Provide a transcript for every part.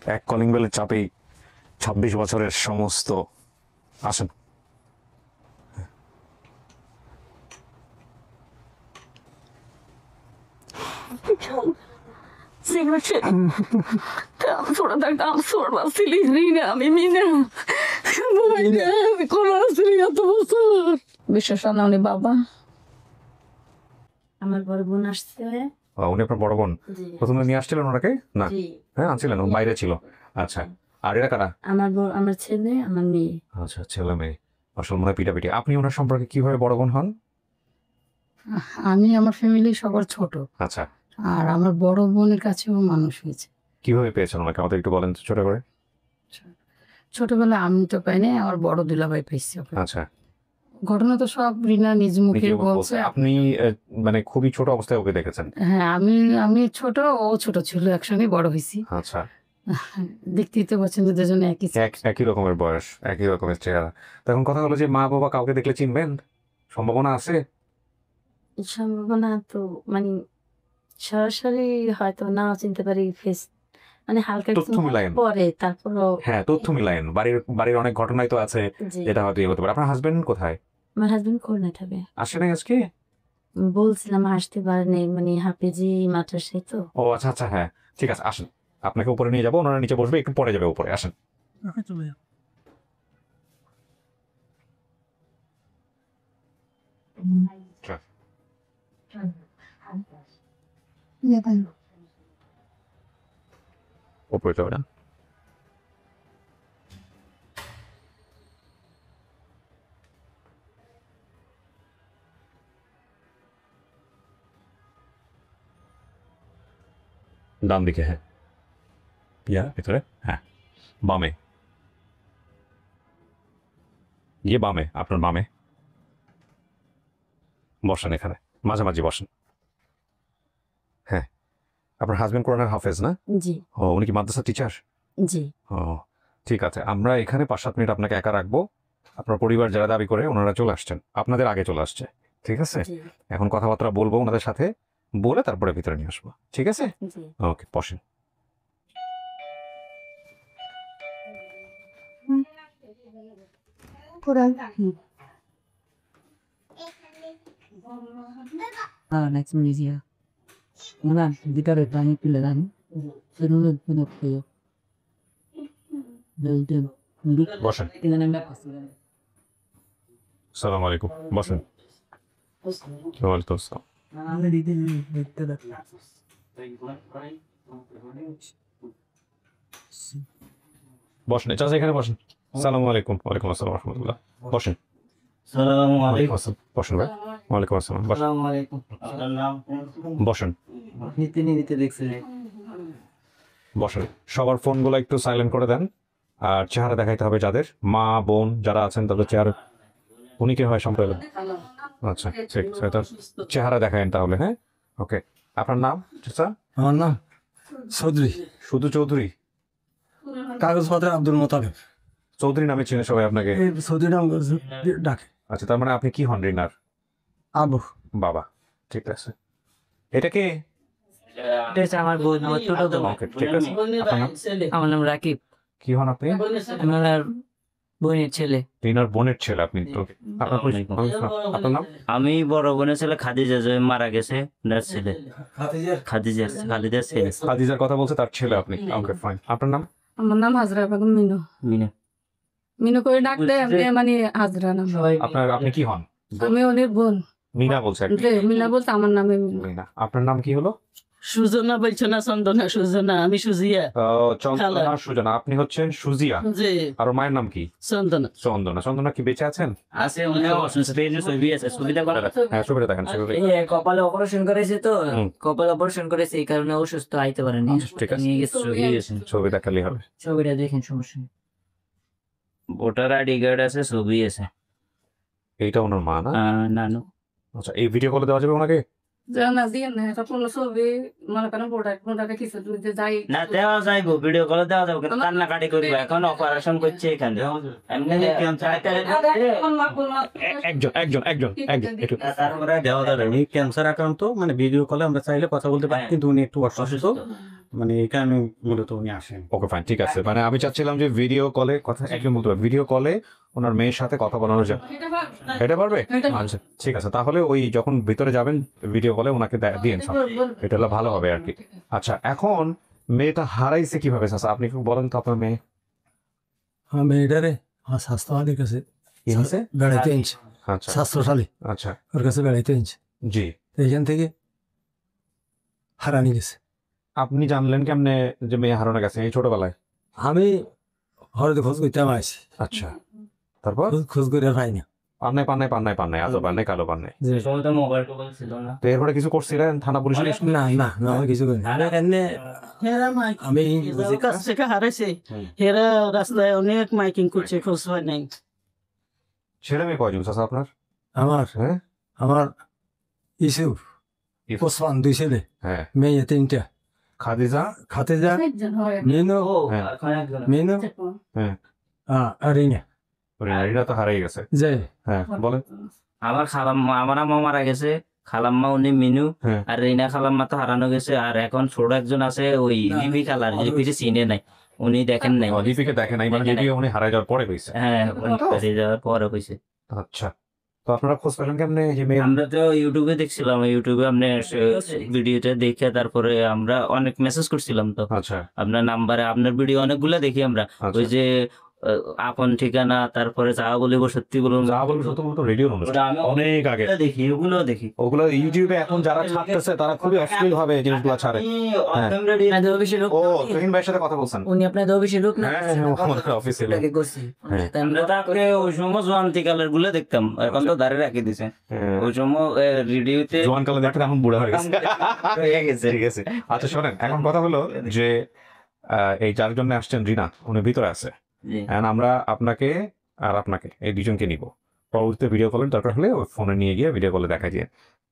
এক কলিং বেলের চাপেই 26 বছরের সমস্ত আসেন। বিশ্বসনাউনি বাবা আমার বড় বোন আসছে। উনি আপনার বড় বোন? প্রথমে নিয়ে আসছিলেন ওনাকে? না, হ্যাঁ আনছিলেন, ও বাইরে ছিল। আচ্ছা, আর এরা কারা? আমার ছেলে, আমার মেয়ে। আচ্ছা, ছেলে মেয়ে। আসলে মনে হয় পিটাপিটি। আপনি ওনার সম্পর্কে কিভাবে বড় বোন হন? আমি আমার ফ্যামিলি সবার ছোট, আচ্ছা, আর আমার বড় বোনের কাছেও মানুষ হয়েছে। কিভাবে পেয়েছেন ওনাকে আমাদের একটু বলেন তো ছোট করে। ছোটবেলায় আমি তো পাইনি, আমার বড় দুলাভাই পাইছে ওকে। আচ্ছা, ঘটনা তো সব রিনা নিজ মুখে নিজে বলছে। বলছে। আপনি মানে খুবই ছোট অবস্থায় ওকে দেখেছেন? হ্যাঁ, আমি ছোট, ও ছোট ছিল, একসঙ্গে বড় হয়েছি। আচ্ছা, দেখতেই তো পাচ্ছেন যে দুজনে একই রকমের বয়স, একই রকমের চেহারা। তখন কথা হলো যে মা বাবা কাউকে দেখলে চিনবেন, সম্ভাবনা আছে? সম্ভাবনা তো মানে সরাসরি হয়তো নাও চিনতে পারি, ফেস মানে হালকা তথ্য মিলায়েন। পরে তারপরও। হ্যাঁ, তথ্য মিলায়েন। বাড়ির অনেক ঘটনাই তো আছে, যেটা হয়তো হতে পারে। আপনার হাজবেন্ড কোথায়? আমার হাজবেন্ড খুলনায় থাকে। আসে নাই আজকে? বলছিলাম আসতে পারেনি, মানে হাফেজি মাদ্রাসায় তো। ও আচ্ছা আচ্ছা, হ্যাঁ ঠিক আছে, আসেন। আপনাকে উপরে নিয়ে যাবো, ওনারা নিচে বসবে, একটু পরে যাবে উপরে। আসেন। উপরে যাবে না? ডান দিকে, হ্যাঁ। ভিতরে, হ্যাঁ। বামে গিয়ে বামে, আপনার বামে বসেন, এখানে মাঝামাঝি বসেন। হ্যাঁ, আপনার হাজবেন্ড কোরআনের হাফেজ না? জি। ও, উনি কি মাদ্রাসা টিচার? জি। ও ঠিক আছে, আমরা এখানে 5-7 মিনিট আপনাকে একা রাখবো। আপনার পরিবার যারা দাবি করে ওনারা চলে আসছেন, আপনাদের আগে চলে আসছে। ঠিক আছে, এখন কথাবার্তা বলবো ওনাদের সাথে, বলে তারপরে ভিতরে নিয়ে আসবো। ঠিক আছে, ওকে, বসেন। Next Malaysia. Bukan, kita bertanya pilihan. Seluruh penuh kayu. Dan বসেন। আসসালামু আলাইকুম, বসেন। ওয়ালাইকুম আসসালাম। বসেন, চাচা এখানে বসেন। আসসালামু আলাইকুম। ওয়ালাইকুম আসসালাম রাহমাতুল্লাহ। বসেন। আসসালামু আসসালাম। বসেন ভাই। ওয়ালাইকুম আসসালাম। বসেন। আলাইকুম। আপনার নাম? বসেন। নিতে দেখছি। বসেন। সবার ফোনগুলো একটু সাইলেন্ট করে দেন, আর চেহারা দেখাইতে হবে যাদের, মা বোন যারা আছেন তাদের চেহারা। উনি কি হয় সম্প্রদায়? আচ্ছা ঠিক আছে, তার চেহারা দেখায়েন তাহলে। হ্যাঁ, ওকে। আপনার নাম চাচা? আমার নাম চৌধুরী। শুধু চৌধুরী? কাগজপত্র আব্দুল মোতালেব। চৌধুরী নামে চিনে সবাই আপনাকে? চৌধুরী নাম ডাকে। আচ্ছা, তার মানে আপনি কি হন রিনার? আবু। বাবা, ঠিক আছে। এটা কে? আমার বোন, আমার ছোট বোন। ওকে, ঠিক আছে। আপনার নাম? আমার নাম রাকিব। কি হন আপনি? আমার বোনের ছেলে। রিনার বোনের ছেলে আপনি তো। আপনার পরিচয়? আপনার নাম? আমি বড় বোনের ছেলে, খাদিজা যে মারা গেছে তার ছেলে। খাদিজার ছেলে। খাদিজার কথা বলছে, তার ছেলে আপনি। Okay fine. আপনার নাম? আমার নাম হাজরা বেগম মিনু। মিনা। মিনু করে ডাকলে আমি মানে হাজরা নাম। আপনি কি হন? আমি ওদের বোন। মিনা বলছে। মিনা বলতে আমার নামে মিনা। আপনার নাম কি হলো? সুজনা বলছো না, চন্দনা সুজনা, আমি সুজিয়া। চন্দনা সুজনা। আপনি হচ্ছেন সুজিয়া। জি। আর ওর মায়ের নাম কি? চন্দনা। চন্দনা। চন্দনা কি বেঁচে আছেন? আছে, উনিও পেজে ছবি আছে, ছবিটা করা। হ্যাঁ, ছবিটা দেখেন। কপালে অপারেশন করেছে তো, কপালে অপারেশন করেছে, এই কারণে অসুস্থ, আইতে পারেনি। ঠিক আছে, নিয়ে গেছে। ছবি দেখালেই হবে। ছবিটা দেখেন, সমস্যা নেই। ভোটার আইডি কার্ড আছে, ছবি আছে। এইটা ওনার মা না? নানু। আচ্ছা, এই ভিডিও কলে দেওয়া যাবে ওনাকে? জানা দিয়ে না, এটা কোনো ছবি মনে করেন প্রোডাক্ট কিছু দিতে যাই না, দেওয়া যাইবো, ভিডিও কলে দেওয়া যাবে, কিন্তু কান্নাকাটি করবে, এখন অপারেশন করছে এখানে। একজন তারপরে দেওয়া যাবে। উনি ক্যান্সার আক্রান্ত, মানে ভিডিও কলে আমরা চাইলে কথা বলতে পারি, কিন্তু উনি একটু অসুস্থ। মানে এই কারণে মূলত উনি আসেন। ওকে ফাইন, ঠিক আছে। মানে আমি চাচ্ছিলাম যে ভিডিও কলে কথা একজন বলতে পারবে, ভিডিও কলে ওনার মেয়ের সাথে কথা বলানো যায়। এটা পারবে? আচ্ছা ঠিক আছে, তাহলে ওই যখন ভিতরে যাবেন ভিডিও কলে ওনাকে দিন সব, এটা হলে ভালো হবে আর কি। আচ্ছা, এখন মেয়েটা হারাইছে কিভাবে চাচা, আপনি একটু বলেন তো আপনার মেয়ে। আমার মেয়েটারে আমার স্বাস্থ্যবাদীর কাছে কি হয়েছে? বেড়াইতে এনেছে, আচ্ছা স্বাস্থ্যশালী আচ্ছা, ওর কাছে বেড়াইতে এনেছে। জি। তো এইখান থেকে হারানি গেছে। আপনি জানলেন কেমনে যে মেয়ে হারানো গেছে এই ছোটবেলায়? আমি হরে খোঁজ করতে আইছি, আচ্ছা, তারপর খোঁজ করে পাই না। পান নাই আজও পান নাই, কালো পান নাই। যে সময় তো মোবাইল টোবাইল ছিল না। তো এরপরে কিছু করছিলেন থানা পুলিশে? না না না, আমি কিছু করি না। এমনি হেরা আমি মাইকিং কাছ থেকে হারাইছে, হুম। হেরা রাস্তায় অনেক মাইকিং করছে, খোঁজ হয় নাই। ছেলে মেয়ে কয়জন চাচা আপনার? আমার হ্যাঁ আমার ইসুফ ওসমান 2 ছেলে, হ্যাঁ। মেয়ে 3টা। খাদিজা? খাতেজা, মিনু, ও হ্যাঁ। এখন একজন মিনু, হ্যাঁ। আর রিনা। রিনা তো হারিয়ে গেছে। যে হ্যাঁ বলেন। আমার খালাম্মা, আমার আম্মা মারা গেছে, খালাম্মা উনি মিনু, হ্যাঁ। আর রিনা খালাম্মা তো হারানো গেছে। আর এখন ছোট একজন আছে ওই লিপি খালার, লিপিটি চিনে নাই, উনি দেখেন নাই। লিপিকে দেখে নাই, মানে লিপি উনি হারাই যাওয়ার পরে হয়েছে। হ্যাঁ, উনি বেরিয়ে যাওয়ার পরে হয়েছে। আচ্ছা, তো আপনারা খোঁজ পেলেন কেমনে যে মেয়ে? আমরা তো ইউটিউবে দেখছিলাম, ইউটিউবে আপনি ভিডিওটা দেখে তারপরে আমরা অনেক মেসেজ করছিলাম। তো আচ্ছা আপনার নাম্বারে আপনার ভিডিও অনেকগুলা দেখি আমরা, আচ্ছা। ওই যে আপন ঠিকানা, তারপরে যা বলিব সত্যি বলুন, যা বলুন সত্য বলতো রেডিও অনুষ্ঠান অনেক আগে দেখি, ওগুলো দেখি। ওগুলো ইউটিউবে এখন যারা ছাড়তেছে তারা খুবই অশ্লীল ভাবে এই জিনিসগুলো ছাড়ে। হ্যাঁ। আপনাদের অফিসে লোক, ও তুহিন ভাইয়ের সাথে কথা বলছেন? উনি আপনাদের অফিসে লোক না? হ্যাঁ আমাদের অফিসে ওটাকে করছি। হ্যাঁ। আমরা তাকে ওই সময় জোয়ান্তিকালের গুলো দেখতাম, এখন তো দাঁড়িয়ে রাখি দিছে। ওই সময় রেডিওতে জোয়ান কালে দেখেন, এখন বুড়া হয়ে গেছে। হয়ে গেছে। ঠিক আছে, আচ্ছা শোনেন, এখন কথা হলো যে এই যার জন্য আসছেন রিনা, উনি ভিতরে আছে। জি। And আমরা আপনাকে আর আপনাকে এই দুজনকে নিব, পরবর্তীতে ভিডিও কলের দরকার হলে ওই ফোনে নিয়ে গিয়ে ভিডিও কলে দেখা দিয়ে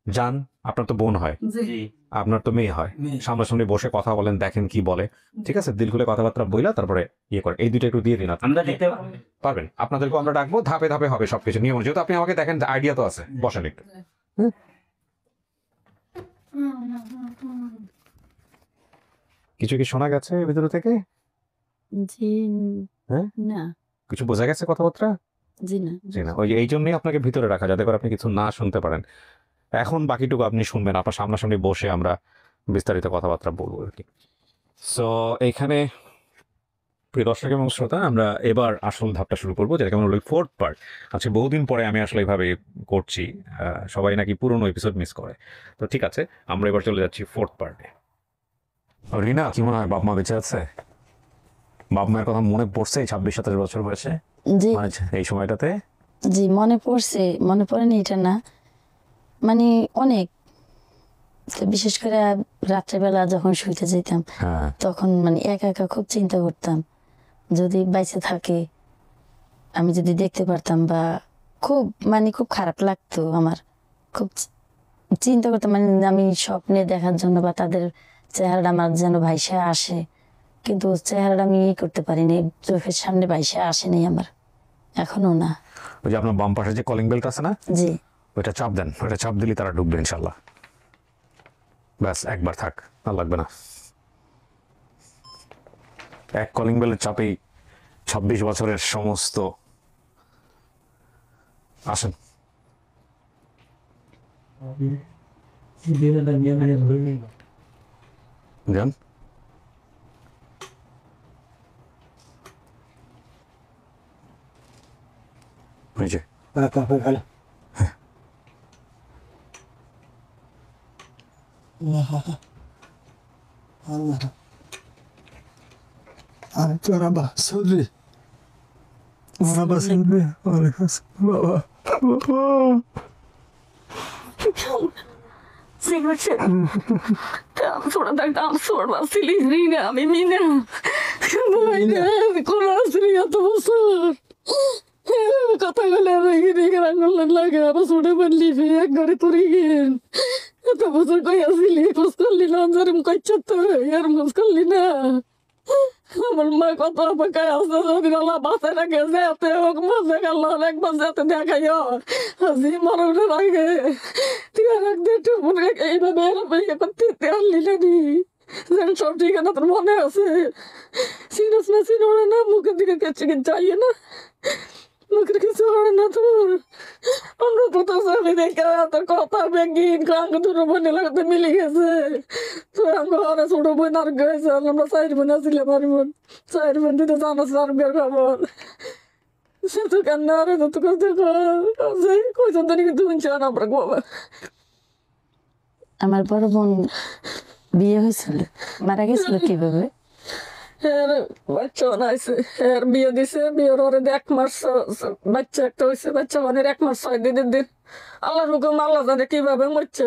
যান। আপনার তো বোন হয়, জি। আপনার তো মেয়ে হয়, মেয়ে। সামনাসামনি বসে কথা বলেন, দেখেন কি বলে, ঠিক আছে, দিল খুলে কথাবার্তা বইলা তারপরে ইয়ে করে, এই দুইটা একটু দিয়ে দিন। আমরা দেখতে পাবো। পারবেন? আপনাদেরকে আমরা ডাকবো, ধাপে ধাপে হবে সবকিছু নিয়ম, যেহেতু আপনি আমাকে দেখেন আইডিয়া তো আছে। বসেন একটু। কিছু কি শোনা গেছে ভিতর থেকে? জি হ্যাঁ? না, কিছু বোঝা গেছে কথাবার্তা? জি না। জি না, ওই এই জন্যই আপনাকে ভিতরে রাখা, যাতে করে আপনি কিছু না শুনতে পারেন। এখন বাকিটুকু আপনি শুনবেন, আপনার সামনাসামনি বসে আমরা বিস্তারিত কথাবার্তা বলবো আর কি। সো এইখানে প্রিয় দর্শক এবং শ্রোতা, আমরা এবার আসল ধাপটা শুরু করবো, যেটা কেমন হলো 4th পার্ট। আচ্ছা, বহুদিন পরে আমি আসলে এইভাবে করছি, সবাই নাকি পুরনো এপিসোড মিস করে। তো ঠিক আছে, আমরা এবার চলে যাচ্ছি 4th পার্টে। রিনা, কি মনে হয় বাপ মা বেঁচে আছে? বাপ মায়ের কথা মনে পড়ছে 26-27 বছর বয়সে, জি মানে এই সময়টাতে? জি, মনে পড়ছে, মনে পড়েনি এটা না, মানে অনেক। তো বিশেষ করে রাত্রেবেলা যখন শুইতে যেতাম, হ্যাঁ তখন মানে একা একা খুব চিন্তা করতাম, যদি বাইসে থাকে, আমি যদি দেখতে পারতাম, বা খুব মানে খুব খারাপ লাগতো আমার, খুব চিন্তা করতাম, মানে আমি স্বপ্নে দেখার জন্য বা তাদের চেহারাটা আমার যেন ভাইসা আসে, কিন্তু চেহারাটা আমি করতে পারিনি, চোখের সামনে ভাইসা আসেনি আমার, এখনো না। ওই যে আপনার বাম পাশে যে কলিং বেলটা আছে না, জি ওইটা চাপ দেন, ওইটা চাপ দিলে তারা ঢুকবে ইনশাল্লাহ। ব্যাস একবার থাক, আর লাগবে না। এক কলিং বেলের চাপেই 26 বছরের সমস্ত। আসেন। যান। এই যে আমি তো রাবা চৌধুরী, রাবা চৌধুরী, ওয়ালাইকুম আসসালাম। বাবা थोड़ा तक काम छोड़ सिली नहीं ना আমি মিনা কোন আসলি এত বছর কথা বলে রেখে রেখে রাখলেন লাগে আবার ছোটে বললি এক ঘরে তুই গেন এত বছর কই আসলি খোঁজ করলি না যারম কইছ তো আর খোঁজ করলি না আমার মা কত অপেক্ষায় আসতে যদি আল্লাহ বাঁচে রাখে যেতে হোক মজা গেল একবার যেতে দেখাইও হাসি মরণের আগে তুই আর একদিন এইভাবে এরকম ইয়ে করতে পারলি না নি যেন সব ঠিকানা তোর মনে আছে, চিনস না চিনড়ে না, মুখের দিকে কেচে চাইয়ে না, মুখের কিছু হরে না তোর। আমরা তো তো আমি দেখে তোর কথা বেগিন কাঙ্গ তোর বোনের লাগাতে মিলে গেছে। তো আমি ঘরে ছোট বোন আর গেছে, আমরা 4 বোন আসলে আমার বোন 4 বোন দিতে জানাস আর বের খবর। সে তো কান্না আর তো করতে কই তো কিন্তু শুনছেন আমরা বাবা। আমার বড় বোন বিয়ে হয়েছিল, মারা গেছিল কিভাবে? এর বাচ্চা বানাইছে, এর বিয়ে দিছে, বিয়ের ওরে 1 মাস বাচ্চা একটা হয়েছে, বাচ্চা মানে 1 মাস 6 দিনের দিন। আল্লাহর হুকুম, আল্লাহ জানে কিভাবে মরছে।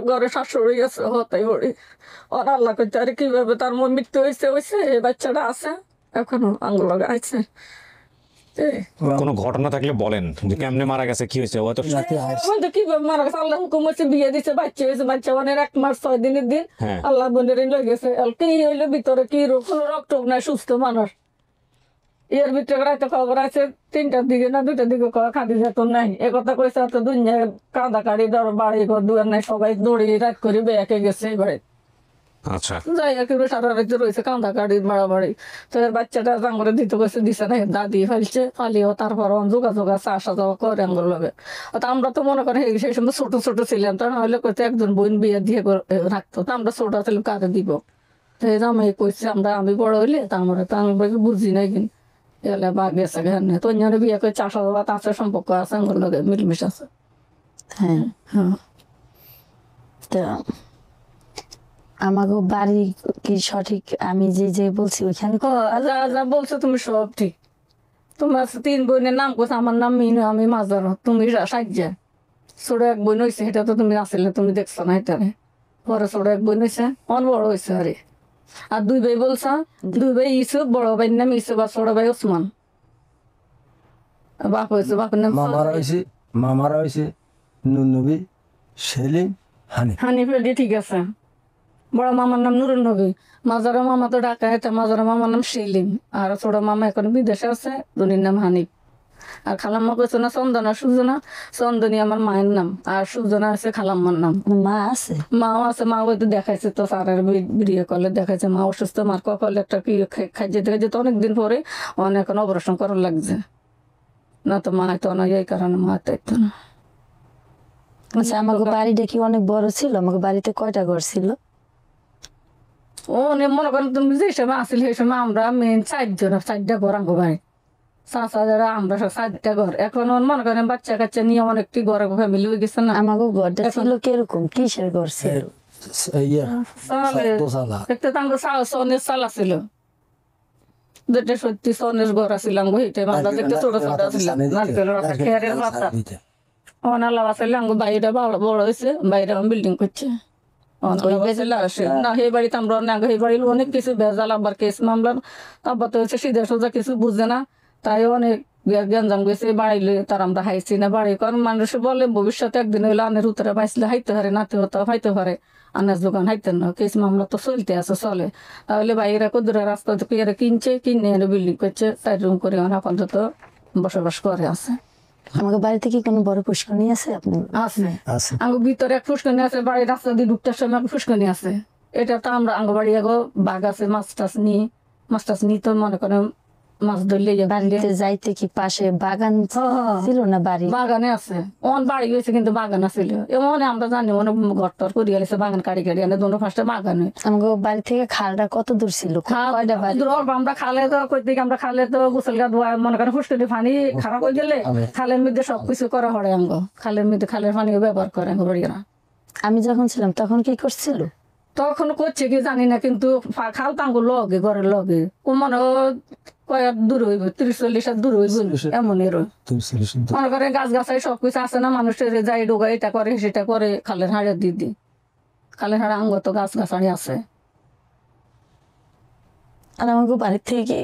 ঘরে শাশুড়ি গেছে হতাই বড়ি, আর আল্লাহ করতে আর কিভাবে তার মৃত্যু হয়েছে হয়েছে। এই বাচ্চাটা আছে এখনো আঙ্গুল আছে। কোনো ঘটনা থাকলে বলেন যে কেমনে মারা গেছে, কি হয়েছে? ও তো কিভাবে মারা গেছে, আল্লাহ হুকুম হচ্ছে বিয়ে দিছে, বাচ্চা হয়েছে, বাচ্চা মানে 1 মাস 6 দিনের দিন। হ্যাঁ। আল্লাহ বোনের লয়ে গেছে। কি হইলো ভিতরে, কি রক্ত নাই, সুস্থ মানুষ। এর ভিতরে রাতে খবর আছে 3টার দিকে না 2টার দিকে খাদিজা তো নাই। এ কথা কইছে তো দুনিয়া কাঁদা কাড়ি ধর বাড়ি ঘর দুয়ার নাই, সবাই দৌড়ি রাত করে বেয়াকে গেছে এবারে। আচ্ছা, যাই একেবারে সারা রাত রয়েছে কাঁদা কাড়ি বাড়াবাড়ি। তো এর বাচ্চাটা জাঙ্গরে দিতে গেছে, দিছে না, দাদি ফেলছে ফালিও। তারপর যোগাযোগ আছে, আসা যাওয়া করে আঙ্গুল লগে। তো আমরা তো মনে করি সেই সময় ছোট ছোট ছিলাম, তা নাহলে কইতে একজন বোন বিয়ে দিয়ে রাখতো। তো আমরা ছোট ছিলাম, কারে দিব? তো এই জামাই কইছে আমি বড় হইলে তা আমরা তো আমি বুঝি নাই কিন এলে বা গেছে ঘেনে তো বিয়ে করে চাষাবাদ আছে, সম্পর্ক আছে আঙ্গুল লগে মিলমিশ আছে। হ্যাঁ। হ্যাঁ। তো আমাকে বাড়ি কি সঠিক আমি যে যে বলছি ওইখানে? যা যা বলছো তুমি সব ঠিক। তোমার 3 বোনের নাম কোথাও, আমার নাম মিনু, আমি মাজার, তুমি সাজ্জা। ছোট 1 বোন হয়েছে, সেটা তো তুমি আসলে তুমি দেখছো না এটারে। পরে ছোট 1 বোন হয়েছে, অন বড় হয়েছে আরে। আর 2 ভাই বলছা, 2 ভাই ইসুফ, বড় ভাইয়ের নাম ইসুফ, আর ছোট ভাই ওসমান। বাপ হয়েছে, বাপের নাম মামারা হয়েছে নুনবী, সেলিম, হানিফ। হানিফ এলি ঠিক আছে। বড় মামার নাম নুরুন নবী, মাজারা মামা তো ঢাকা, এটা মাজারা মামার নাম সেলিম, আর ছোট মামা এখন বিদেশে আছে, দুনির নাম হানিফ। আর খালাম্মা কইছে না চন্দনা সুজনা, চন্দনী আমার মায়ের নাম, আর সুজনা আছে খালাম্মার নাম। মা আছে? মাও আছে, মা ওই তো দেখাইছে তো স্যারের ভিডিও কলে দেখাইছে, মা অসুস্থ, মার কপালে একটা কি খাইতে দেখে যেত অনেকদিন পরে, অনেক এখন অপারেশন করার লাগছে। না তো মা তো না, এই কারণে মা তাইতো না। আচ্ছা, আমাকে বাড়িটা কি অনেক বড় ছিল? আমাকে বাড়িতে কয়টা ঘর ছিল? ও মনে করেন তুমি যে সময় আসলে সেই সময় আমরা মেন 4টা ঘর আঙ্গো বাড়ি, চাচা যারা আমরা 4টা ঘর। এখন মনে করেন বাচ্চা কাচ্চা নিয়ে অনেকটি ঘর ফ্যামিলি হয়ে গেছে না। আমাকে ঘরটা ছিল কিরকম, কিসের ঘর ছিল? দেখতে তো আমরা সনের চাল আছিল, যেটা সত্যি সনের ঘর আসছিলাম গো। এইটাই আমরা দেখতে ছোট ছোট আসছিলাম, নারকেলের পাতা, খেয়ারের পাতা। অনালা আসলে আঙ্গো বাইরে বড় হয়েছে, বাইরে বিল্ডিং করছে। না সেই বাড়িতে আমরা সেই বাড়ির অনেক কিছু ভেজাল, আবার কেস মামলার আব্বা তো হচ্ছে সিধা সোজা কিছু বুঝে না, তাই অনেক গ্যাঞ্জাম গেছে বাড়িলে। তার আমরা হাইছি না বাড়ি, কারণ মানুষ বলে ভবিষ্যতে একদিন হইলে আনের উত্তরে পাইছিলে হাইতে পারে, নাতে হতে হাইতে পারে, আনাজ দোকান হাইতেন না। কেস মামলা তো চলতে আছে, চলে। তাহলে বাইরে কদুরা রাস্তা থেকে কিনছে, কিনে এনে বিল্ডিং করছে, 4 রুম করে আপাতত বসবাস করে আছে। আমাকে বাড়িতে কি কোনো বড় পুষ্করণী আছে? আপনি আছে আমার ভিতরে এক ফুসকানি আছে, বাড়ির রাস্তা দিয়ে ঢুকতে সময় ফুসকানি আছে। এটা তো আমরা আঙ্গ বাড়ি আগো বাঘ আছে, মাছ টাছ নিয়ে তো মনে করেন মাছ ধরলে বাড়িতে যাইতে কি পাশে বাগান ছিল না? বাড়ি বাগানে আছে, অন বাড়ি গেছে কিন্তু বাগান আছিল এমন আমরা জানি, মনে ঘর টর করিয়া গেছে, বাগান কাড়ি আনে, 2 বাগানে। আমাকে বাড়ি থেকে খালটা কত দূর ছিল? আমরা খালে তো আমরা খালে তো গোসল গা ধোয়া, মনে করেন ফুসকানি পানি খারাপ হয়ে গেলে খালের মধ্যে সবকিছু করা হয় আঙ্গ, খালের মধ্যে খালের পানি ব্যবহার করে আঙ্গ বাড়িরা। আমি যখন ছিলাম তখন কি করছিল? তখন করছে কি জানি না, কিন্তু খাল টাঙ্গুর লগে, ঘরের লগে, ও মনে কয়েক দূর হইব, 30-40 হাত দূর হইব, এমন এরো মনে করে গাছ গাছাই সবকিছু আছে না, মানুষের যাই ডোগা এটা করে সেটা করে, খালের হাড়ে দিদি, খালের হাড়ে আঙ্গ তো গাছ গাছাড়ি আছে। আর আমাকে বাড়ি থেকে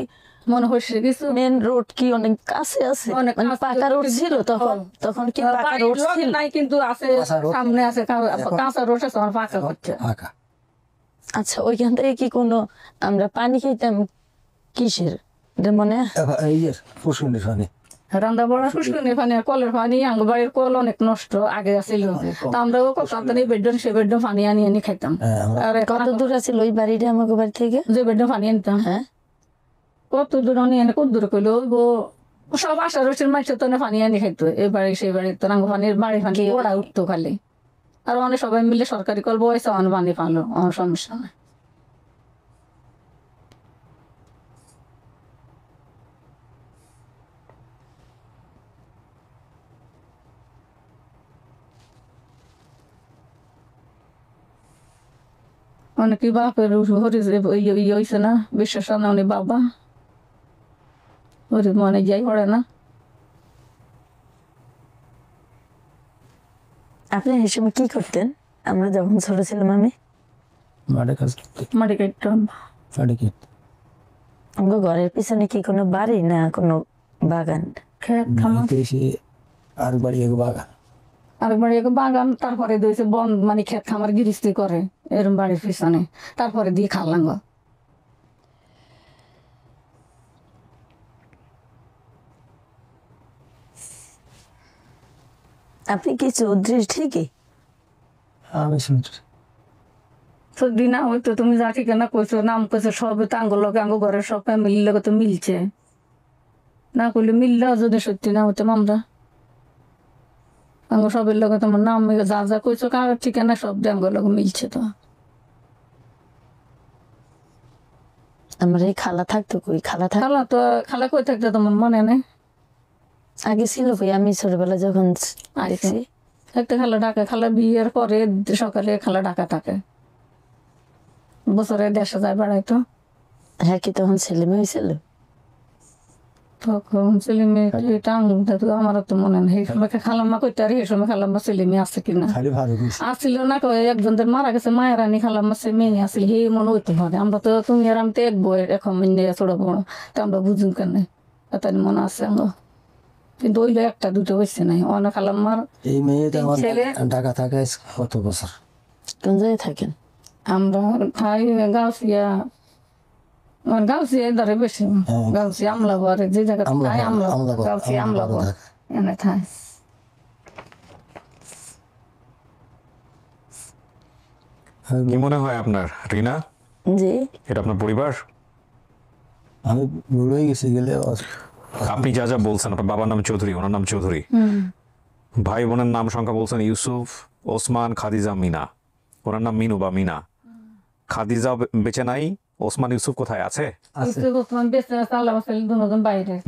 মনে হচ্ছে কিছু মেন রোড কি অনেক কাছে আছে? অনেক পাকা রোড ছিল তখন? তখন কি পাকা রোড ছিল? নাই, কিন্তু আছে, সামনে আছে কাঁচা রোড আছে, পাকা হচ্ছে। আচ্ছা, ওইখান থেকে কি কোনো আমরা পানি খেতাম? কিসের মানে? রান্না বড়া শুষ্কনি পানি আর কলের পানি আঙ্গ বাড়ির কল অনেক নষ্ট আগে আছিল তা আমরাও করতাম এই বেডরুম সে বেডরুম পানি আনি আনি খাইতাম আর কত দূর আছিল ওই বাড়িটা আমাকে বাড়ি থেকে? যে বেডরুম পানি আনতাম হ্যাঁ, কত দূর আনি এনে কত দূর করলো সব আশা রসির মানুষের তো পানি আনি খাইতো এই বাড়ি সেই বাড়ি তো রাঙ্গ পানির বাড়ি পানি ওরা উঠতো খালি আর অনেক সবাই মিলে সরকারি কল বয়সে অনেক পানি পালো আমার সমস্যা নাই। অনেকে বাপের ইয়ে হয়েছে না বিশ্বাস না উনি বাবা ওর মনে যাই পড়ে না। আপনি এই সময় কি করতেন? আমরা যখন ছোট ছিলাম আমি মাঠে কাজ মাটি কাটতাম মাঠে কি আমার ঘরের পিছনে কি কোনো বাড়ি না কোনো বাগান? খেত খামার এসে আর বাড়ি এক বাগান আরেক বাড়ি এক বাগান তারপরে দিয়েছে বন মানে খেত খামার গিরিস্তি করে এরম বাড়ির পিছনে তারপরে দিয়ে খালাঙ্গ। আপনি কি চৌধুরী ঠিকই? আমি শুনছি সর্দি না হয়তো তুমি যা ঠিকানা কইছো নাম কইছো সব তো আঙ্গ লোক আঙ্গ ঘরের সব ফ্যামিলির লোক তো মিলছে না করলে মিললে যদি সত্যি না হতাম আমরা আঙ্গ সবের লোক তোমার নাম যা যা কইছো কার ঠিকানা সব দিয়ে আঙ্গ লোক মিলছে তো। আমার এই খালা থাকতো কই? খালা খালা তো খালা কই থাকতে তোমার মনে নেই? আগে ছিল কই? আমি ছোটবেলা যখন দেখছি একটা খালা ঢাকা খালা বিয়ের পরে সকালে খালা ঢাকা থাকে বছরে 1.5 যায় বেড়াইতো হ্যাঁ, কি তখন ছেলে মেয়ে হয়েছিল? তখন ছেলে মেয়ে আমার তো মনে নেই এই সময় খালাম্মা কইতে আর এই সময় খালাম্মা ছেলে মেয়ে আছে কিনা খালি ভালো কিছু আসছিল না কয় একজনদের মারা গেছে মায়ের রানী খালাম্মা সে মেয়ে আসছিল হে মনে হইতে পারে আমরা তো তুমি আর আমি তো এক বই এখন ছোট বড় তো আমরা বুঝুন কেন এত মনে আছে আমরা কিন্তু ওইলে একটা দুটো হয়েছে নাই অনেক খালাম্মার এই মেয়েটা আমার ছেলে ঢাকা থাকে কত বছর কোন জায়গায় থাকেন? আমরা খাই গাউসিয়া গাউসিয়া ধরে বেশি গাউসিয়া আমলাগড় যে জায়গা খাই আমলা গাউসিয়া আমলাগড় এনে খাই। কি মনে হয় আপনার রিনা? জি, এটা আপনার পরিবার? আমি বুড়ো হয়ে গেছি গেলে আপনি যা যা বলছেন, আপনার বাবার নাম চৌধুরী, ওনার নাম চৌধুরী, ভাই বোনের নাম সংখ্যা বলছেন ইউসুফ, ওসমান, খাদিজা, মিনা। ওনার নাম মিনু বা মিনা। খাদিজা বেঁচে নাই, ওসমান ইউসুফ কোথায় আছে?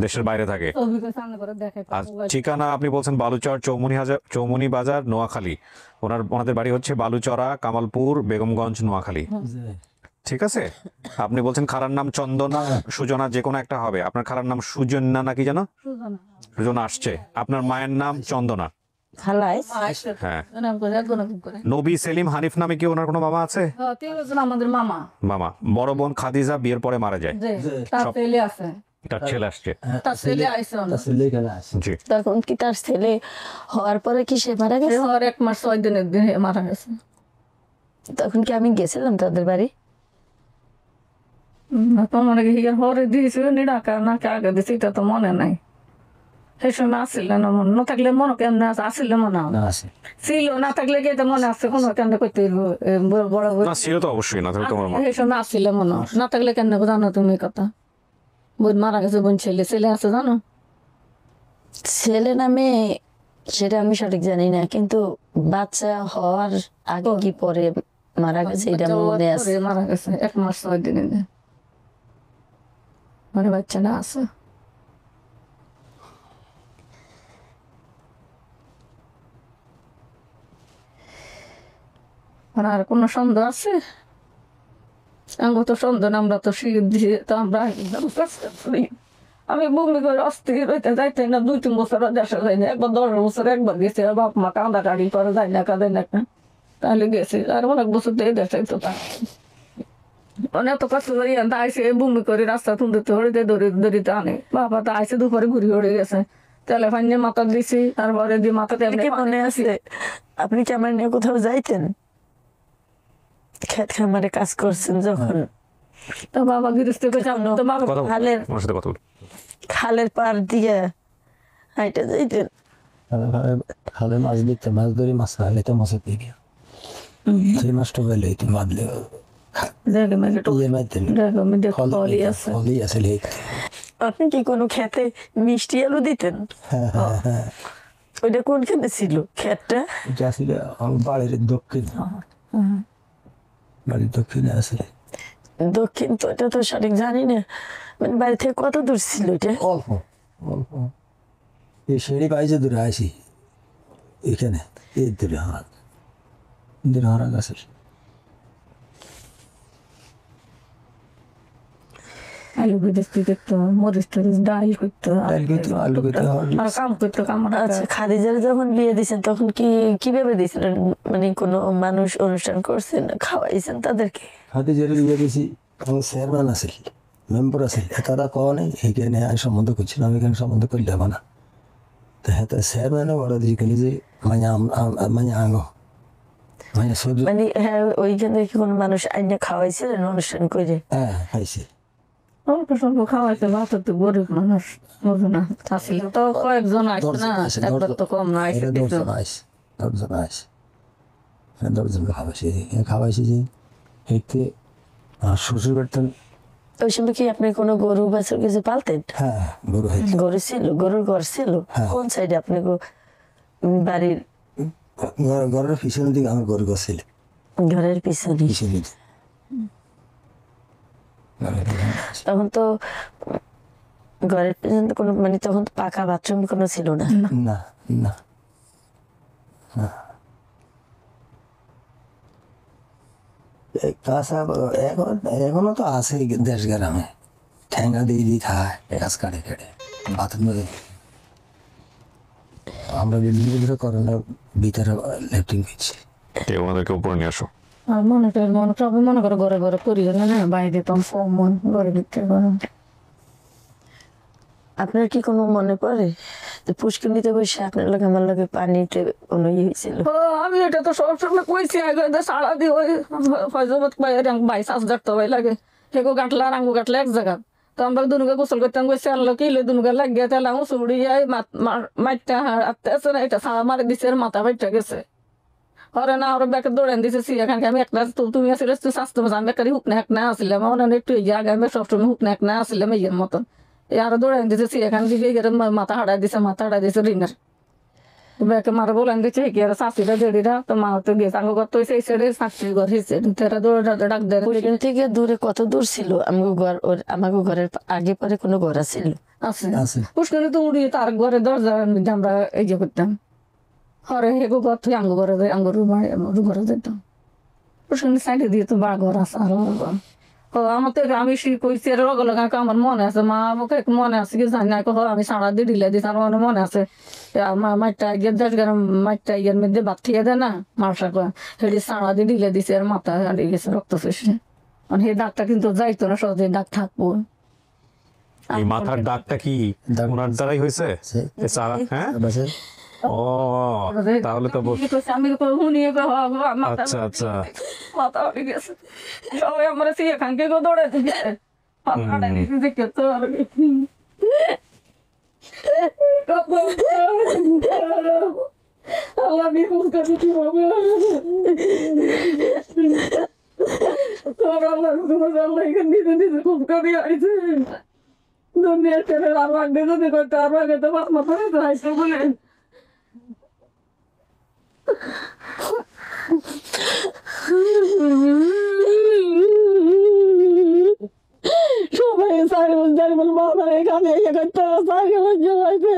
দেশের বাইরে থাকে। আর ঠিকানা আপনি বলছেন বালুচর, চৌমনি বাজার, নোয়াখালী। ওনাদের বাড়ি হচ্ছে বালুচরা, কামালপুর, বেগমগঞ্জ, নোয়াখালী। ঠিক আছে। আপনি বলছেন খালার নাম চন্দনা, সুজনা, যে কোনো একটা হবে। আপনার খালার নাম সুজনা নাকি জানো? সুজনা আসছে। আপনার মায়ের নাম চন্দনা। খালাই হ্যাঁ। নবী, সেলিম, হানিফ নামে কি ওনার কোনো মামা আছে? আমাদের মামা মামা। বড় বোন খাদিজা বিয়ের পরে মারা যায়। তার ছেলে আছে, তার ছেলে আসছে। তার ছেলে আইসে জি। তখন কি তার ছেলে হওয়ার পরে কি সে মারা গেছে? 1 মাস 6 দিনের দিন মারা গেছে। তখন কি আমি গেছিলাম তাদের বাড়ি? তোমার হিয়ার হরে দিয়েছিল নি ডাকা না আগে দিয়েছি এটা তো মনে নাই। সেই সময় আসছিল না মনে না থাকলে মনে কেমন আসছিল মনে ছিল না থাকলে কি এটা মনে আছে কোনো কেন করতে বড় না ছিল তো অবশ্যই, না তাহলে তোমার মা। সেই সময় আসছিল মনে না থাকলে কেন জানো তুমি কথা? বোন মারা গেছে, বোন ছেলে ছেলে আছে জানো? ছেলে নামে সেটা আমি সঠিক জানি না, কিন্তু বাচ্চা হওয়ার আগে কি পরে মারা গেছে এটা মনে আছে। মারা গেছে 1 মাস 6 দিনে মানে বাচ্চাটা আছে। আর কোনো সন্দেহ আছে? আমরা তো সন্দেহ না, আমরা তো শির দিয়ে তো আমরা আমি বমি করে অস্থির হইতে যাইতে না 2-3 বছর দেশে যাই না, একবার 10 বছর একবার গেছি। আর বাপ মা কাঁদা কাড়ি করে যাই না কাঁদে না তাহলে গেছি। আর অনেক বছর দিয়ে দেশে তো তা অনেক কষ্ট করি আইসে বমি করে রাস্তা তুলতে হরিতে দড়িতে আনে। বাবা তো আইসে দুপুরে ঘুরি হরে গেছে, তেলে ফাইনে মাথা দিছি, তারপরে দিয়ে মাথা কি মনে আছে আপনি কি আমার নিয়ে কোথাও যাইতেন? খেত খামারে কাজ করছেন যখন? তো বাবা গৃহস্থ তো বাবা কথা বল, খালের আমার সাথে কথা বল। খালের পার দিয়ে হাইটা যাইতেন। খালে মাছ দিতে মাছ ধরি মাছ খাইলে তো মাছের দিকে সেই মাছটা হইলে তো বাদলে জায়গা মেঘে ইয়ে মারতেন জায়গা মেঘে ফলই আছে। ফলই আছে লেখতে। আপনি কি কোনো খেতে মিষ্টি আলু দিতেন? হ্যাঁ হ্যাঁ হ্যাঁ, ওইটা কোন খেতে ছিল ক্ষেতটা? এটা ছিল আমার বাড়ির দক্ষিণ, বাড়ির দক্ষিণে আছে। দক্ষিণ তো এটা তো সঠিক জানি না, মানে বাড়ি থেকে কত দূর ছিল এটা? অল্প অল্প এই সিঁড়ি পাইছে দূরে আসি এখানে এই দূরে হারা গাছের আলু বিদেশি দেখতো, মরিচ টরিচ ডাল করতো, ডাল করতো, আলু করতো, আর কাম করতো কামড়া। আচ্ছা, খাদিজার যখন বিয়ে দিয়েছেন তখন কিভাবে দিয়েছিলেন? মানে কোনো মানুষ অনুষ্ঠান করছেন, খাওয়াইছেন তাদেরকে? হাতে জেলে বিয়ে দিয়েছি। আমার চেয়ারম্যান আছে, মেম্বার আছে, তারা কওয়া নেই এখানে আমি সম্বন্ধ করছিলাম, এখানে সম্বন্ধ করলে হবে না। তো হ্যাঁ, চেয়ারম্যানও বড় দিকে যে মানে আঙো মানে শুধু মানে হ্যাঁ, ওইখান থেকে কোনো মানুষ আইনে খাওয়াইছিলেন অনুষ্ঠান করে? হ্যাঁ খাইছি। অল্প স্বল্প খাওয়াইতে, বাচ্চা তো গরিব মানুষ বুঝো না, আসলে তো কয়েকজন আসে না, একবার তো কম না আসে। 10 খাওয়াইছি যে হেঁটে আর শ্বশুর বাড়িতে। ওই সময় কি আপনি কোনো গরু বাছুর কিছু পালতেন? হ্যাঁ গরু হয়েছে, গরু ছিল, গরুর ঘর ছিল? হ্যাঁ। কোন সাইডে আপনি বাড়ির? ঘরের পিছনের দিকে আমার গরু গাছ ছিল, ঘরের পিছনে? পিছনের দিকে। তখন তো ঘরের পিছনে তো কোনো, মানে তখন তো পাকা বাথরুম কোনো ছিল না? না না কাঁচা এখনো তো আছে দেশ গ্রামে, ঠ্যাঙ্গা দিয়ে দিয়ে খায় গাছ কাটে কেটে বাথরুমে। আমরা বিভিন্ন করোনার ভিতরে ল্যাট্রিন করছি। কেউ আমাদেরকে উপরে নিয়ে আসো। আর সবাই মনে করো ঘরে ঘরে করি না, বাইরে তো মন ঘরে ভিতরে করে। আপনার কি কোনো মনে পড়ে যে পুষ্করিণীতে বসে আপনার লোক আমার লোকে পানিতে কোনো ইয়ে হয়েছিল? আমি এটা তো সবসময় কইছি আগে, সারা দিয়ে ওই ফয়জাবাদ বাই শ্বাস ডাকতে হয় লাগে, সেগো গাঁটলা আর আঙ্গু গাঁটলা এক জায়গা। তো আমরা দুনুকে গোসল করতাম, গেছি আনলো কিলো দুনুকে লাগিয়ে তেলাম চুড়ি মাইটটা আটতে আছে না, এটা সারা মারি দিছে, মাথা বাইটা গেছে। হরে না ওরা ব্যাকে দৌড়ান দিছে এখানকে। আমি একটা তুমি আসলে স্বাস্থ্য আমি একটা হুকনা একনা আসলাম, আমার একটু আগে আমি সবসময় হুকনা একনা আসলাম ইয়ের মতন। আরো দৌড়ান দিছে এখান থেকে মাথা হারাই দিছে রিঙের ব্যাকে মারা বলেন দিচ্ছে কি আর শাশুড়া জেডিরা। তো মা তো গেছে আঙ্গ ঘর তো সেই সাইডে শাশুড়ি ঘর হিসে তারা দৌড়ে ডাক দেয়। পুষ্করিণী থেকে দূরে কত দূর ছিল? আমাকে ঘরের আগে পরে কোনো ঘর ছিল? আছে পুষ্করিণী তো উড়িয়ে তার ঘরে দরজা আমরা এই যে করতাম। হরে হেগো ঘর থেকে আঙ্গ ঘরে যাই, আঙ্গুর ঘরে যেতাম। পুষ্করিণী সাইডে দিয়ে তো বাড়া ঘর আছে আরো ঘর। ও আমার তো আমি কইছি এর লগে লগে আমার মনে আছে, মা আমাকে মনে আছে কি জানি না, আমি সারা দিয়ে দিলে দিস আমার মনে আছে। মাইটা গিয়ে দেশ গেলাম, মাইটা ইয়ের মধ্যে ভাত খেয়ে দেয় না মার্শা করে, সেটি সারা দিয়ে দিলে দিছে, এর মাথা হারিয়ে গেছে রক্ত ফেসে। মানে সেই দাগটা কিন্তু যাইতো না, সহজে দাগ থাকবো। এই মাথার দাগটা কি ওনার দ্বারাই হয়েছে? হ্যাঁ, ও তাহলে তো আমি শুনিয়ে আচ্ছা আচ্ছা। মাথা হারিয়ে গেছে, সবাই আমরা সেই এখানকে দৌড়ে দিচ্ছে। আল্লাহ বিপুল কাছে কি হবে আল্লাহ এখানে নিজে নিজে খুব কবি আইছে দুনিয়ার ছেলে আমার আগে যদি করতে আমার আগে তো মাথা তো আইসে বলে সবাই চারিবল বাবার এখানে ইয়ে করতে চারিবল জমাইছে।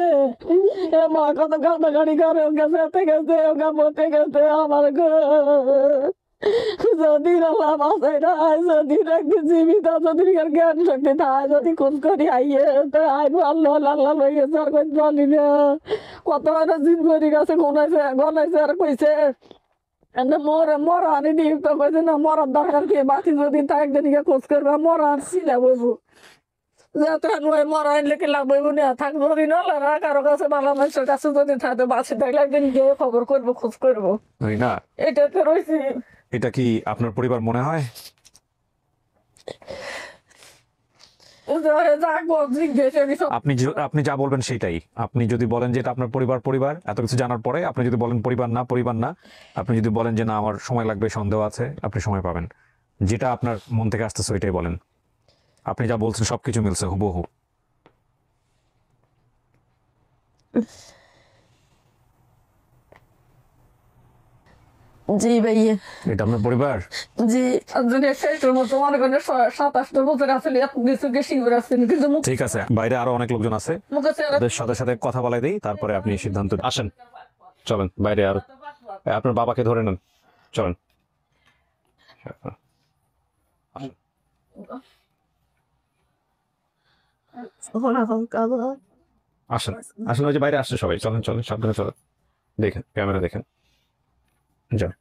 মা কত কাটাকাটি করে ওকে ফেতে গেছে, ওকে পড়তে গেছে। আমার যদি আল্লাহ বাসায় নাই, যদি একদিন জীবিত যদি জ্ঞান শক্তি থাকে, যদি খুন করি আইয়ে তো আইব আল্লাহ আল্লাহ লই গেছে আর কই জানি না কত জিন করি গেছে গনাইছে আর কইছে মরা আনি দিই। তো কইছে না মরার দরকার কি, বাকি যদি তা একদিন খোঁজ করবে মরা আনছিলা বলবো মরা আনলে কি লাগবো না থাকবো দিন কারো কাছে ভালো মানুষের কাছে যদি থাকে বাঁচে থাকলে একদিন গিয়ে খবর করবো, খোঁজ করবো। না এটা তো রয়েছে। এটা কি আপনার পরিবার মনে হয়? আপনি যা বলবেন সেটাই। আপনি যদি বলেন যে এটা আপনার পরিবার পরিবার এত কিছু জানার পরে, আপনি যদি বলেন পরিবার না পরিবার না, আপনি যদি বলেন যে না আমার সময় লাগবে, সন্দেহ আছে, আপনি সময় পাবেন। যেটা আপনার মন থেকে আসতেছে ওইটাই বলেন। আপনি যা বলছেন সবকিছু মিলছে হুবহু। জি ভাইয়া, এটা আপনার পরিবার? জি। যদি একটা মতো মনে করেন 27-28 বছর আসলে এত কিছু শিবির আছেন, কিন্তু ঠিক আছে, বাইরে আরো অনেক লোকজন আছে, মুখে ওদের সাথে সাথে কথা বলাই দিই, তারপরে আপনি সিদ্ধান্ত আসেন। চলেন বাইরে আর আপনার বাবাকে ধরে নেন, চলেন। আসেন আসেন, ওই যে বাইরে আসছে সবাই, চলেন চলেন, সাবধানে চলেন, দেখেন ক্যামেরা দেখেন, যান।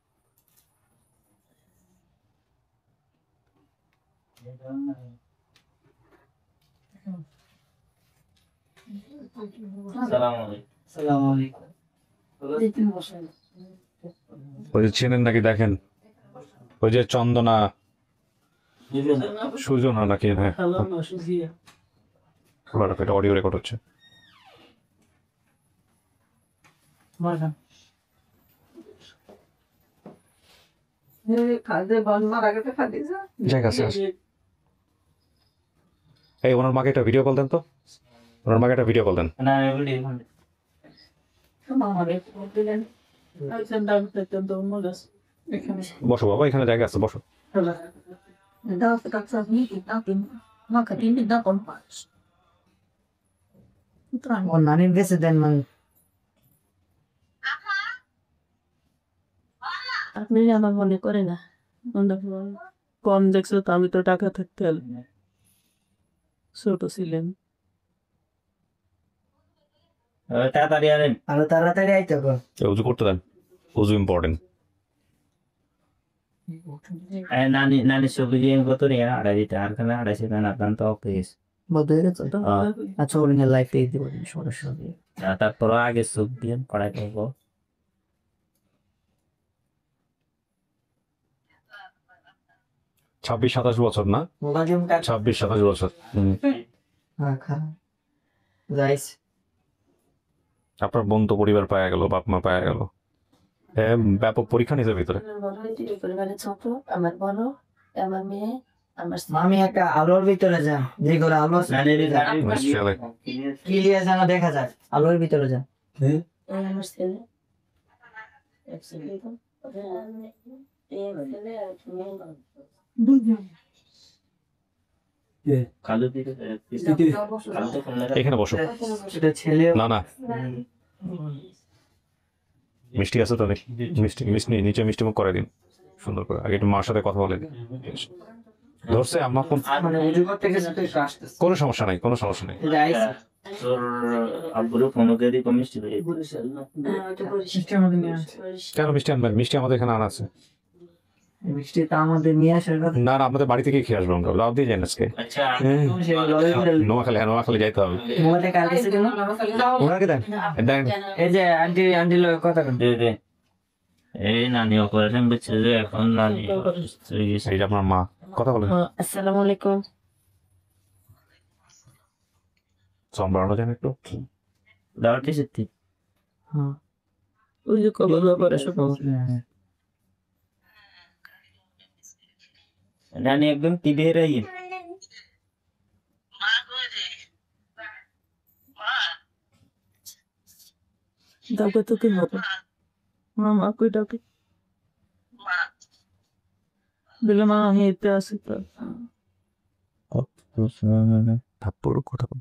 ওই যে চেনেন নাকি দেখেন, ওই যে চন্দনা সুজনা নাকি, হ্যাঁ এটা অডিও রেকর্ড হচ্ছে। জায়গা আছে, আছে। এই ওনার মাকে একটা ভিডিও কল দেন তো, ওনার মাকে একটা ভিডিও কল দেন। না ভিডিও বসো বাবা, এখানে জায়গা আছে, বসো। নানির বেঁচে দেন মানে আপনি আমার মনে করে না, কম দেখছো তো, আমি তো টাকা থাকতে ছোট ছিলেন। তাড়াতাড়ি আনেন। আরো তাড়াতাড়ি আইতে গো। উজু করতে দেন, উজু ইম্পর্টেন্ট। নানি নানি ছবি দিয়ে কত রে আড়াই দিতে আর খানে আড়াইশো টাকা দাম তো অফিস বন্ধ হয়ে গেছে তো। আচ্ছা ওরিং এর লাইফে দিব সরাসরি। তারপর আগে ছবি দিয়ে পড়াই করবো। 26-27 বছর না, মোবাইল গেম কাট 26-27 বছর। হ্যাঁ খা গাইস আপনার বোন তো পরিবার পাওয়া গেল, বাপ মা পাওয়া গেল, হ্যাঁ ব্যাপক পরীক্ষা নিজের ভিতরে। ছোট আমার বড়, আমার মেয়ে, আমার মামি একটা আলোর ভিতরে যান, যে করে আলো ছেলে ক্লিয়ার যেন দেখা যায়, আলোর ভিতরে যান। আমার ছেলে, এক ছেলে তো, ছেলে আর এখানে বসো। এটা ছেলে না না, মিষ্টি আছে তো, দেখি মিষ্টি মিষ্টি নিচে মিষ্টি মুখ করে দিন সুন্দর করে, আগে একটু মার সাথে কথা বলে দিন। ধরছে আম্মা ফোন, মানে উজু করতে গেছে তো একটু আসতেছে। কোনো সমস্যা নাই, কোনো সমস্যা নেই। গাইস তোর আব্বুর ফোন করে দিই মিষ্টি ভাই। কেন মিষ্টি আনবেন? মিষ্টি আমাদের এখানে আনা আছে। মিষ্টি তো আমাদের নিয়ে আসার কথা। না না, আপনাদের বাড়ি থেকে খেয়ে আসবো আমরা, লাভ দিয়ে যাই আজকে। আচ্ছা নোয়াখালী, হ্যাঁ নোয়াখালী যাইতে হবে। মোবাইলটা কার কাছে দিল? ওনাকে দেন দেন। এই যে আন্টি আন্টি লোক কথা কন। দে দে। এই নানি অপারেশন করছে যে এখন নানি অসুস্থ হয়ে গেছে। এই যে আপনার মা, কথা বলেন। আসসালামু আলাইকুম। সাউন্ড বাড়ানো যায় না একটু? দাওয়াতে সত্যি হ্যাঁ ওই যে কবে অপারেশন নানি একদম টিভি হেরাই দাও তো কি হবে? মামা কই ডাকে দিলে মা আমি এতে আসি তো। থাপ্পড় কথা বল।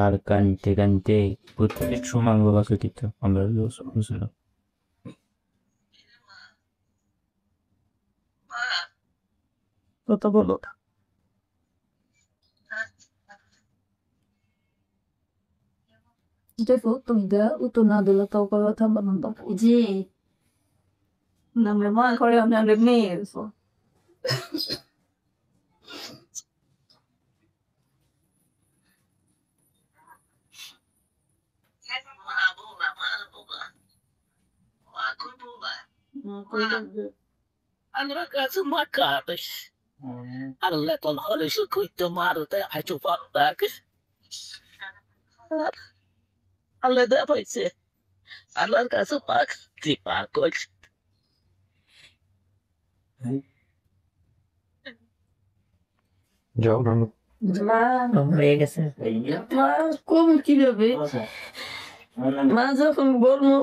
আর কানতে কানতে প্রত্যেক সময় বাবাকে দিত আমরা বুঝলো কথা বলো। দেখো তুমি গা উত্তর না দিলে তো কথা বানাবো। জি নামে মা করে আমি অনেক মেয়ে Allora caso macabres. Allora con hole su cuito marute a tu fatta. Allora da poi se. Allora caso pac ti paco. যাও রান্না। মা হয়ে গেছে মা কম কিভাবে মা যখন বলবো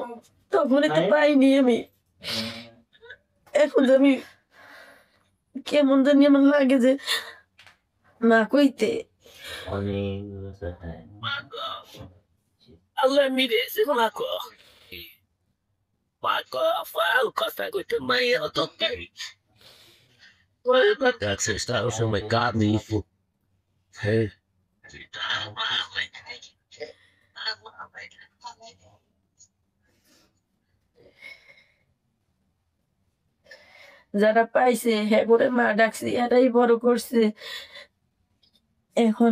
তখন তো পাইনি আমি এখন যে আমি কেমন জানি আমার লাগে যে না কইতে Allah mire se mako mako fal costa kute mai otoke that's it that was my god me hey যারা পাইছে হ্যাঁ করে মা ডাকছে এটাই বড় করছে এখন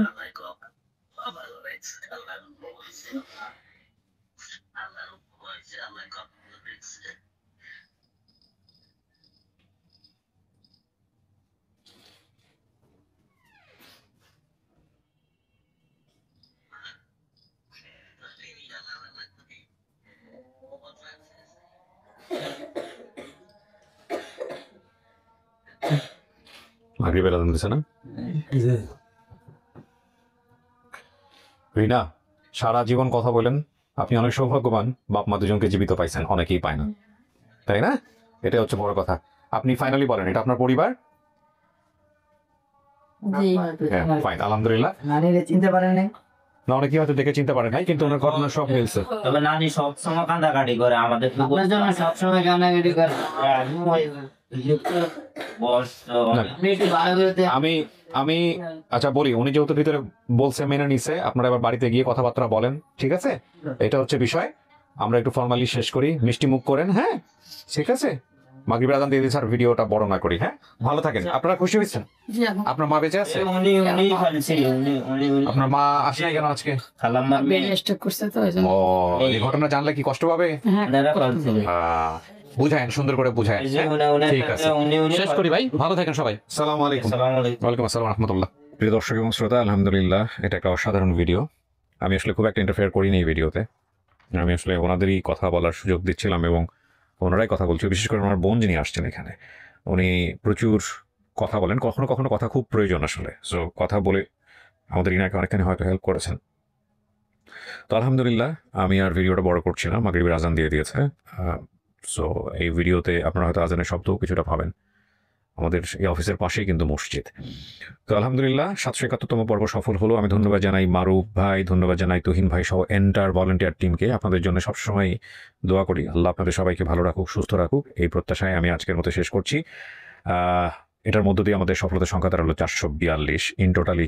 মাগরিবের আজান দিছে না? যে রিনা, সারা জীবন কথা বলেন, আপনি অনেক সৌভাগ্যবান, বাপ মা দুজনকে জীবিত পাইছেন, অনেকেই পায় না, তাই না? এটা হচ্ছে বড় কথা। আপনি ফাইনালি বলেন, এটা আপনার পরিবার? জি হ্যাঁ, ফাইন, আলহামদুলিল্লাহ। নানিরে চিনতে পারে নাই না, অনেকেই হয়তো দেখে চিনতে পারে নাই, কিন্তু ওনার ঘটনা সব মিলছে। তবে নানি সবসময় কান্দাকাটি করে আমাদের তো আপনার জন্য সবসময় কান্নাকাটি করে আপনি একটু ভালো করে আমি আচ্ছা বলি, উনি যেহেতু ভিতরে বলছে মেনে নিছে, আপনারা এবার বাড়িতে গিয়ে কথাবার্তা বলেন, ঠিক আছে? এটা হচ্ছে বিষয়। আমরা একটু ফর্মালি শেষ করি, মিষ্টি মুখ করেন, হ্যাঁ ঠিক আছে? মাগরিবের আজান দিয়ে দিয়েছে, আর ভিডিওটা বড় না করি, হ্যাঁ? ভালো থাকেন। আপনারা খুশি হয়েছেন? আপনার মা বেঁচে আছে? উনি ফেলছে উনি আপনার মা আসে নাই কেন আজকে? খালাম্মা স্টক করছে তো ও, এই ঘটনা জানলে কি কষ্ট পাবে? দাদা ফেলছে বুঝায়েন, সুন্দর করে বুঝায়েন। এই যে উনি ঠিক আছে, শেষ করি ভাই, ভালো থাকেন সবাই। আসসালামু আলাইকুম। আসসালামু আলাইকুম। ওয়ালাইকুম আসসালাম রহমতুল্লাহ। প্রিয় দর্শক এবং শ্রোতা, আলহামদুলিল্লাহ এটা একটা অসাধারণ ভিডিও। আমি আসলে খুব একটা ইন্টারফেয়ার করিনি এই ভিডিওতে। আমি আসলে ওনাদেরই কথা বলার সুযোগ দিচ্ছিলাম এবং ওনারাই কথা বলছিল। বিশেষ করে ওনার বোন যিনি আসছেন এখানে, উনি প্রচুর কথা বলেন, কখনো কখনো কথা খুব প্রয়োজন আসলে। সো কথা বলে আমাদের ইনাকে অনেকখানি হয়তো হেল্প করেছেন। তো আলহামদুলিল্লাহ, আমি আর ভিডিওটা বড় করছি না, মাগরিবের আজান দিয়ে দিয়েছে। সো এই ভিডিওতে আপনারা হয়তো আজানের শব্দও কিছুটা পাবেন। আমাদের এই অফিসের পাশেই কিন্তু মসজিদ। তো আলহামদুলিল্লাহ 771তম পর্ব সফল হলো। আমি ধন্যবাদ জানাই মারুফ ভাই, ধন্যবাদ জানাই তুহিন ভাই সহ এন্টার ভলেন্টিয়ার টিমকে। আপনাদের জন্য সবসময় দোয়া করি, আল্লাহ আপনাদের সবাইকে ভালো রাখুক, সুস্থ রাখুক। এই প্রত্যাশায় আমি আজকের মতো শেষ করছি। এটার মধ্য দিয়ে আমাদের সফলতার সংখ্যা দাঁড়ালো 442, ইন টোটালি